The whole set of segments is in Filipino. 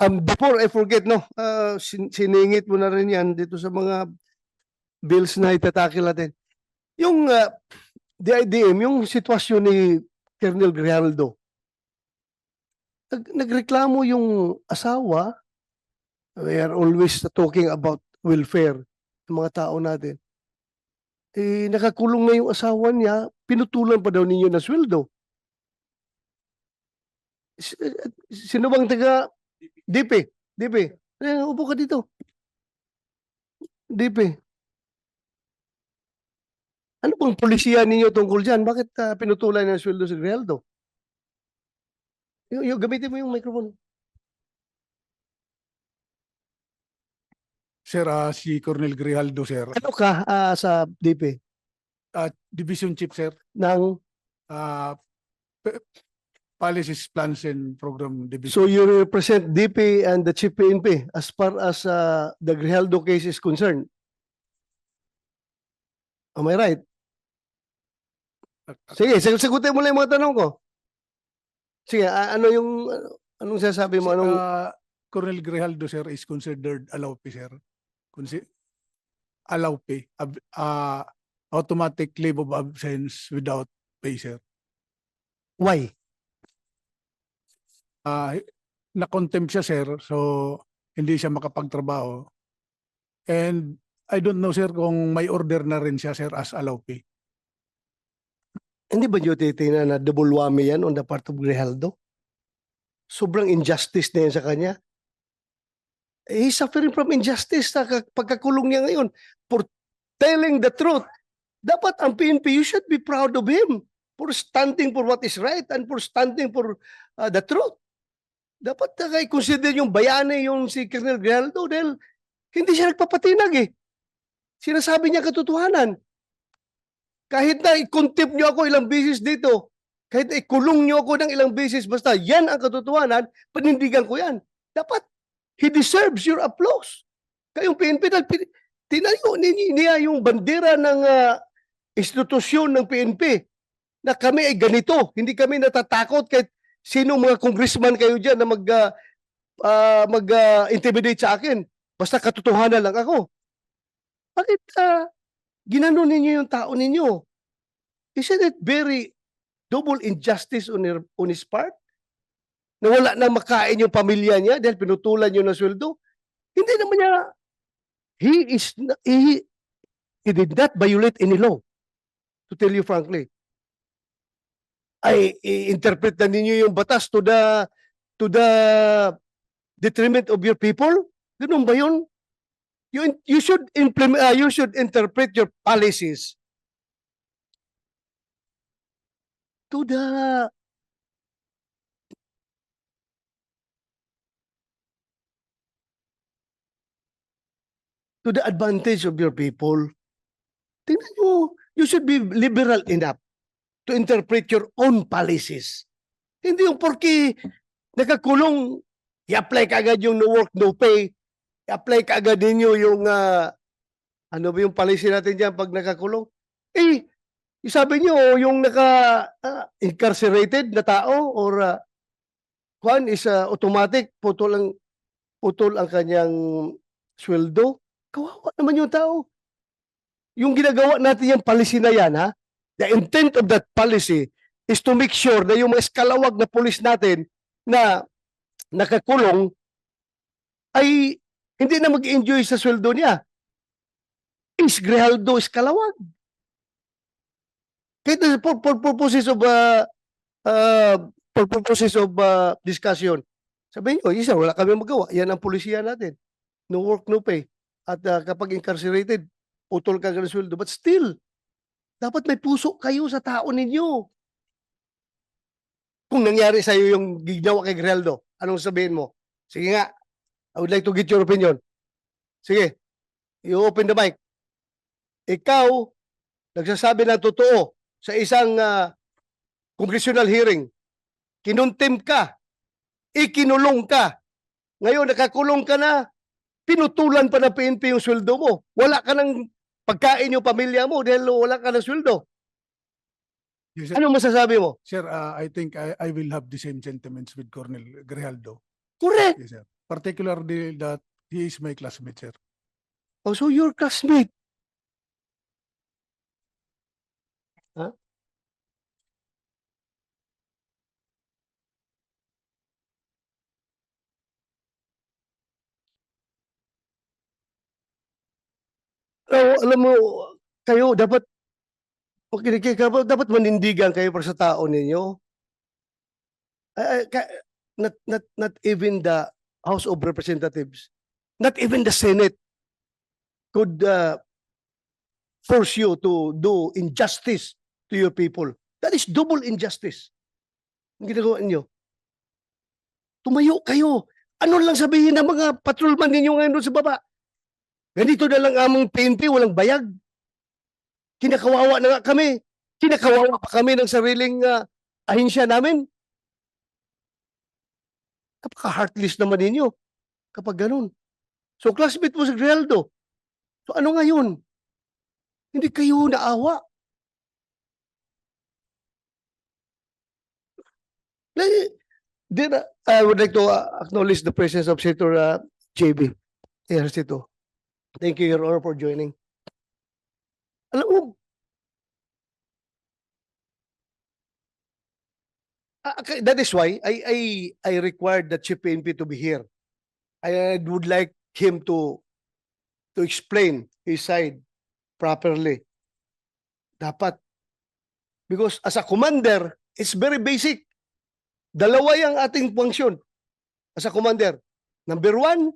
Before I forget, no, siningit mo na rin yan dito sa mga bills na itatakil natin. Yung DIDM, yung sitwasyon ni Colonel Grijaldo, nagreklamo yung asawa. We are always talking about welfare ng mga tao natin. Nakakulong na yung asawa niya, pinutulan pa daw ninyo ng sweldo. Sino bang taga DP? DP. Upo ka dito. DP. Ano bang polisiya ninyo tungkol dyan? Bakit pinutulan ng sweldo si Grijaldo? Gamitin mo yung microphone. Sir, si Colonel Grijaldo, sir. Ano ka sa DP? Division Chief, sir. Ng, Policies, Plans, and Program Division. so you represent DP and the Chief PNP as far as the Grijaldo case is concerned. Am I right? Sige, sagutin mo lang yung mga tanong ko. Sige, ano yung, anong sasabi mo? Anong, Colonel Grijaldo, sir, is considered allowed, sir. Allowed pay. Automatic leave of absence without pay, sir. why? Na-contempt siya, sir, so hindi siya makapagtrabaho. And I don't know, sir, kung may order na rin siya, sir, as allowed pay. Hindi ba nyo titingnan na double whammy yan on the part of Grijaldo? Sobrang injustice na yan sa kanya. He's suffering from injustice sa pagkakulong niya ngayon for telling the truth. Dapat ang PNP, you should be proud of him for standing for what is right and for standing for the truth. Dapat i-consider yung bayani yung si Colonel Grijaldo dahil hindi siya nagpapatinag eh. Sinasabi niya katotohanan. Kahit na i-contempt niyo ako ilang beses dito, kahit na ikulong niyo ako ng ilang beses, basta yan ang katotohanan, panindigan ko yan. Dapat, he deserves your applause. Kayong PNP, tinayo niya yung bandera ng institusyon ng PNP na kami ay ganito. Hindi kami natatakot kahit sino mga congressman kayo dyan na mag-intimidate sa akin. Basta katotohanan lang ako. Bakit ginanon ninyo yung tao ninyo? Isn't it very double injustice on his part? Na wala na makain yung pamilya niya dahil pinutulan niyo ng sweldo? Hindi naman niya, he did not violate any law. To tell you frankly. Ay interpret na ninyo yung batas to the detriment of your people? Ganun ba yun? You should implement, you should interpret your policies to the advantage of your people. Tingnan nyo, you should be liberal enough to interpret your own policies. Hindi yung porki nakakulong, i-apply ka agad yung no work, no pay, i-apply ka agad ninyo yung, ano ba yung policy natin dyan pag nakakulong? Sabi nyo, yung naka-incarcerated na tao or kwan is automatic, putol ang kanyang sweldo. Kawawa naman yung tao. Yung ginagawa natin yung policy na yan, ha? The intent of that policy is to make sure na yung mga eskalawag na pulis natin na nakakulong ay hindi na mag-enjoy sa sweldo niya. Is Grijaldo eskalawag? Kahit for purposes of discussion. Sabihin nyo, isa, wala kami magawa. Yan ang polisiya natin. No work, no pay. At kapag incarcerated, putol ka ng sweldo. But still, dapat may puso kayo sa tao ninyo. Kung nangyari sa iyo yung ginawa kay Grijaldo, anong sabihin mo? Sige nga, I would like to get your opinion. Sige, you open the mic. Ikaw, nagsasabi ng totoo sa isang congressional hearing. Kinontempt ka, ikinulong ka. Ngayon, nakakulong ka na, pinutulan pa ng PNP yung sweldo mo. Wala ka ng pagkain yung pamilya mo dahil wala ka ng sweldo. Yes, sir. Ano masasabi mo? Sir, I think I will have the same sentiments with Colonel Grijaldo. Correct. Yes, sir. particularly that he is my classmate, sir. Oh, so your classmate. Huh? Oh, alam mo, kayo dapat, dapat manindigan kayo para sa tao ninyo. Not even the House of Representatives, not even the Senate could force you to do injustice to your people. That is double injustice. Ang ginagawa niyo. Tumayo kayo. Ano lang sabihin ng mga patrolman ninyo ngayon doon sa baba? Ganito na lang among PNP, walang bayag. Kinakawawa na nga kami. Kinakawawa pa kami ng sariling ahensya namin. Kapaka-heartless naman ninyo kapag ganun. So classmate mo si Grijaldo. So ano ngayon? Hindi kayo naawa. Then, I would like to acknowledge the presence of Senator JB Ejercito. Thank you, Your Honor, for joining. Alam mo, that is why I required the Chief PNP to be here. I would like him to explain his side properly. Dapat. Because as a commander, it's very basic. Dalawa yung ating function as a commander. Number one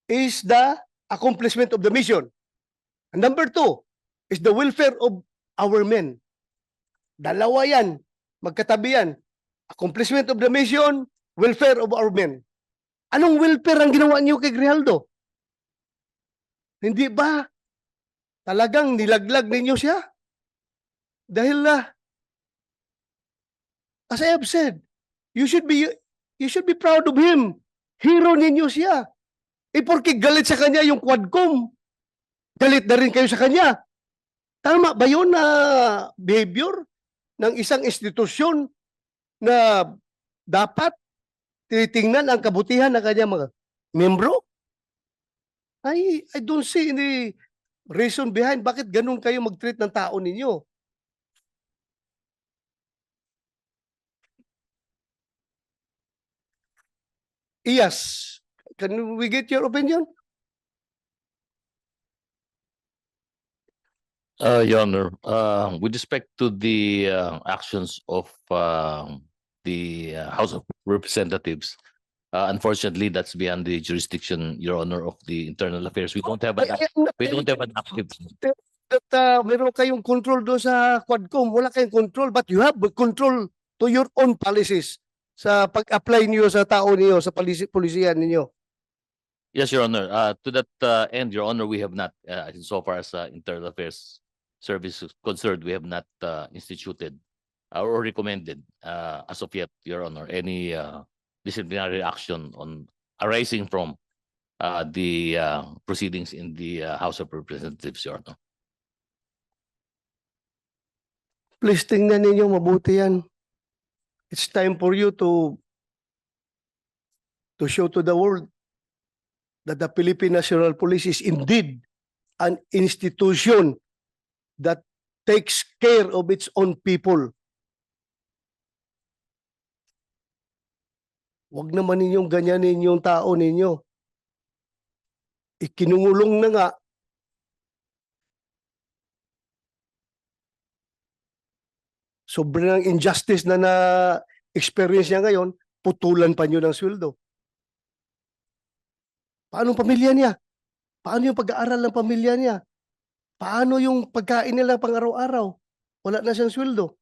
is the accomplishment of the mission. And number two is the welfare of our men. Dalawa yan. Magkatabi yan. Accomplishment of the mission, welfare of our men. Anong welfare ang ginawa niyo kay Grijaldo? Hindi ba talagang nilaglag ninyo siya? Dahil as I have said, you should be proud of him. Hero ninyo siya. Porke galit sa kanya yung Quadcom, galit na rin kayo sa kanya. Tama ba yun na behavior ng isang institusyon na dapat tinitingnan ang kabutihan ng kanyang mga membro? I don't see any reason behind bakit ganun kayo mag-treat ng tao ninyo. Yes. Can we get your opinion? Your Honor, with respect to the actions of the House of Representatives, unfortunately, that's beyond the jurisdiction, Your Honor, of the Internal Affairs. We don't have an active. That meron kayong control doon sa Quadcom. Wala kayong control, but you have control to your own policies sa pag-apply niyo sa tao niyo, sa polisiyan niyo. Yes, Your Honor. To that end, Your Honor, we have not, so far as Internal Affairs Service is concerned, we have not instituted or recommended as of yet, Your Honor, any disciplinary action on arising from the proceedings in the House of Representatives, Your Honor. Please tingnan ninyo mabuti yan. It's time for you to show to the world that the Philippine National Police is indeed an institution that takes care of its own people. Huwag naman ninyong ganyanin yung tao ninyo. Ikinungulong na nga. Sobrang injustice na experience niya ngayon, putulan pa niyo ng sweldo. Paano ang pamilya niya? Paano yung pag-aaral ng pamilya niya? Paano yung pagkain nila pang araw-araw? Wala na siyang sweldo.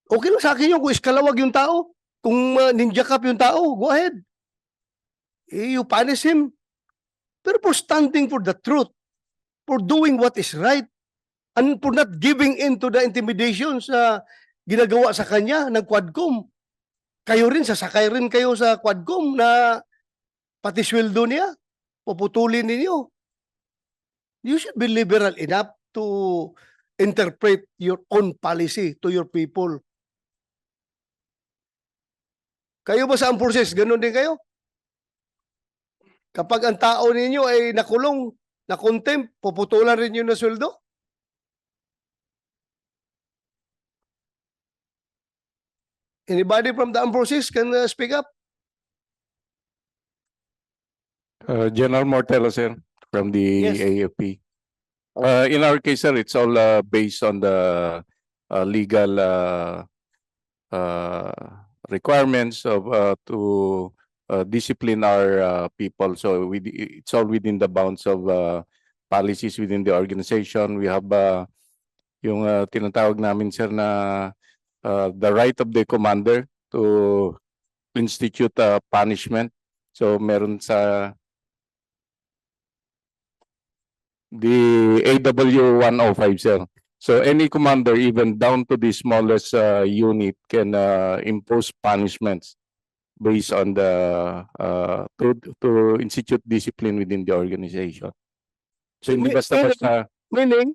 Okay lang sa akin yun kung iskalawag yung tao. Kung ninja cup yung tao, go ahead. You punish him. Pero for standing for the truth, for doing what is right, and for not giving in to the intimidations na ginagawa sa kanya ng Quadcom. Kayo rin, sasakay rin kayo sa Quadcom na pati sweldo niya, puputulin ninyo. You should be liberal enough to interpret your own policy to your people. Kayo ba sa armed forces, ganun din kayo? Kapag ang tao ninyo ay nakulong, na-contempt, puputulan rin yun ng sweldo? Anybody from the armed forces can speak up? General Mortello, sir, from the Yes. AFP. In our case, sir, it's all based on the legal requirements of to discipline our people. So it's all within the bounds of policies within the organization. We have yung tinatawag namin, sir, na the right of the commander to institute punishment. So meron sa the AW 105, sir. So any commander, even down to the smallest unit, can impose punishments based on the to institute discipline within the organization. So hindi basta-basta. Meaning,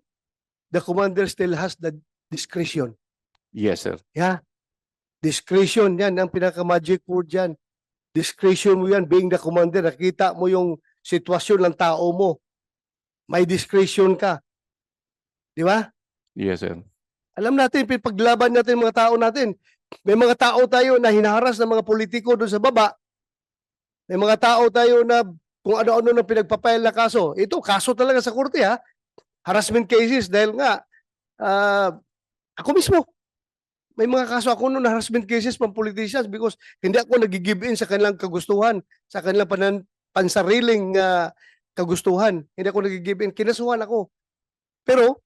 the commander still has the discretion. Yes, sir. Yeah. Discretion, yan ang pinaka-magic word yan. Discretion mo yan, being the commander. Nakita mo yung sitwasyon ng tao mo. May discretion ka. Di ba? Yes, sir. Alam natin, paglaban natin mga tao natin. May mga tao tayo na hinaharas ng mga politiko doon sa baba. May mga tao tayo na kung ano-ano na pinagpapail na kaso. Ito, kaso talaga sa korte ha. Harassment cases dahil nga, ako mismo, may mga kaso ako noon na harassment cases from politicians because hindi ako nag-give in sa kanilang kagustuhan, sa kanilang pansariling kagustuhan. Hindi ako nag-give in. Kinasuhan ako. Pero,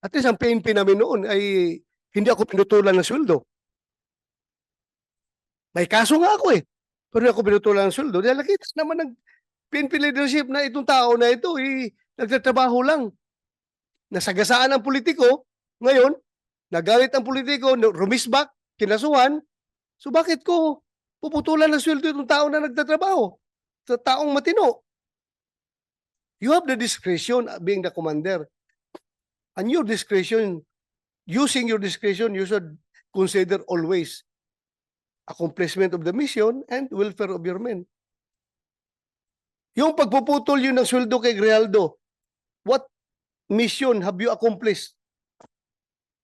at least ang PNP namin noon ay hindi ako pinutulan ng sweldo. May kaso nga ako eh. Pero hindi ako pinutulan ng sweldo. Dahil nakita naman ng PNP leadership na itong tao na ito nagtatrabaho lang. Nasagasaan ang politiko. Ngayon, nagalit ang politiko, rumisbak, kinasuhan. So bakit ko puputulan ng sweldo itong tao na nagtatrabaho? Sa taong matino. You have the discretion being the commander. And your discretion, using your discretion, you should consider always accomplishment of the mission and welfare of your men. Yung pagpuputol yun ng sweldo kay Grijaldo, what mission have you accomplished?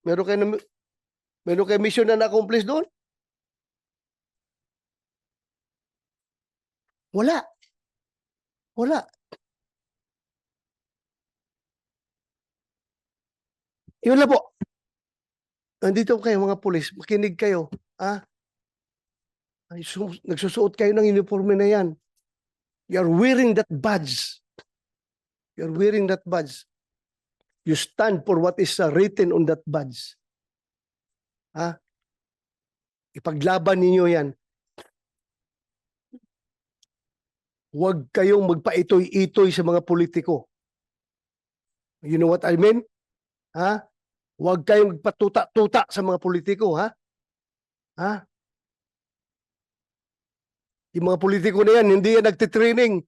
Meron kayo mission na na-accomplish doon? Wala. Wala. Yun lang po. Nandito kayo mga pulis, makinig kayo. Nagsusuot kayo ng uniforme na yan. You're wearing that badge. You're wearing that badge. You stand for what is written on that badge. Ipaglaban ninyo yan. Huwag kayong magpaitoy-itoy sa mga politiko. You know what I mean? Huwag kayong magpatuta-tuta sa mga politiko, Yung mga politiko na yan, hindi yan nagtitraining.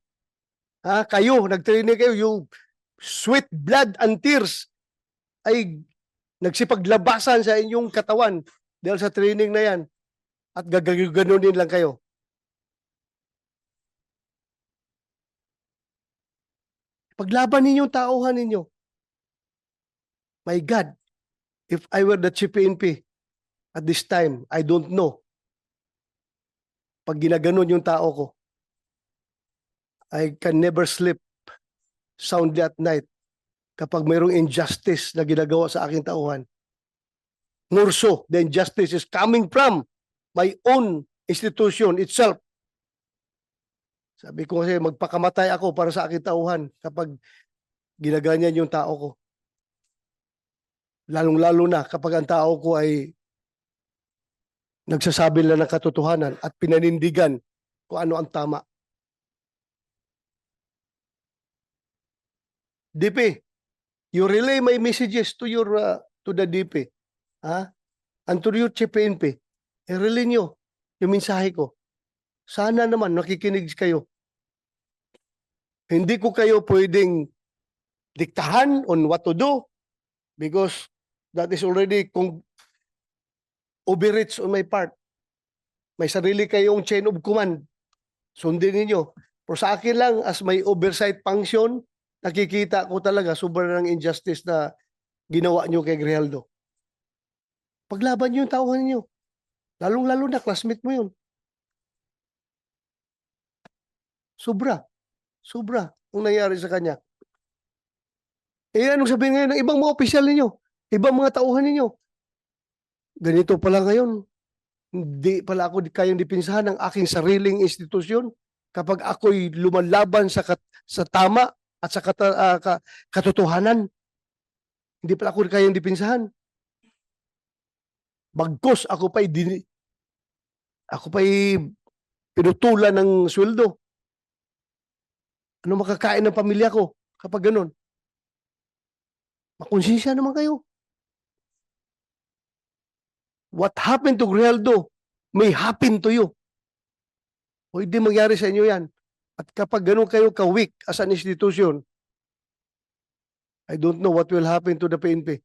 Kayo, nagtraining kayo, yung sweat, blood, and tears ay nagsipaglabasan sa inyong katawan dahil sa training na yan. At gaganunin lang kayo. Paglaban ninyo, tauhan ninyo. My God, if I were the Chief PNP at this time, I don't know. Pag ginaganon yung tao ko, I can never sleep soundly at night kapag mayroong injustice na ginagawa sa aking tauhan. More so, the injustice is coming from my own institution itself. Sabi ko kasi magpakamatay ako para sa aking tauhan kapag ginaganyan yung tao ko. Lalong-lalo na kapag ang tao ko ay nagsasabi lang ng katotohanan at pinanindigan kung ano ang tama. DP, you relay my messages to your to the DP. And to your Chief PNP, i-relay nyo yung mensahe ko. Sana naman nakikinig kayo. Hindi ko kayo pwedeng diktahan on what to do because that is already overreach on my part. May sarili kayong chain of command. Sundin ninyo. Pero sa akin lang, as may oversight function, nakikita ko talaga sobrang injustice na ginawa nyo kay Grijaldo. Paglaban nyo yung tauhan ninyo. Lalong-lalo na, classmate mo yun. Sobra. Sobra ang nangyari sa kanya. Eh, anong sabihin ngayon ng ibang mga opisyal ninyo? Ibang mga tauhan ninyo? Ganito pala ngayon. Hindi pala ako kayang dipinsahan ng aking sariling institusyon kapag ako'y lumalaban sa tama at sa katotohanan. Hindi pala ako kayang dipinsahan. Bagkos ako pa'y pinutulan ng sweldo. Ano makakain ng pamilya ko kapag ganun? Makonsensya naman kayo. What happened to Grijaldo may happen to you. Pwede mangyari sa inyo yan. At kapag ganun kayo ka-weak as an institution, I don't know what will happen to the PNP.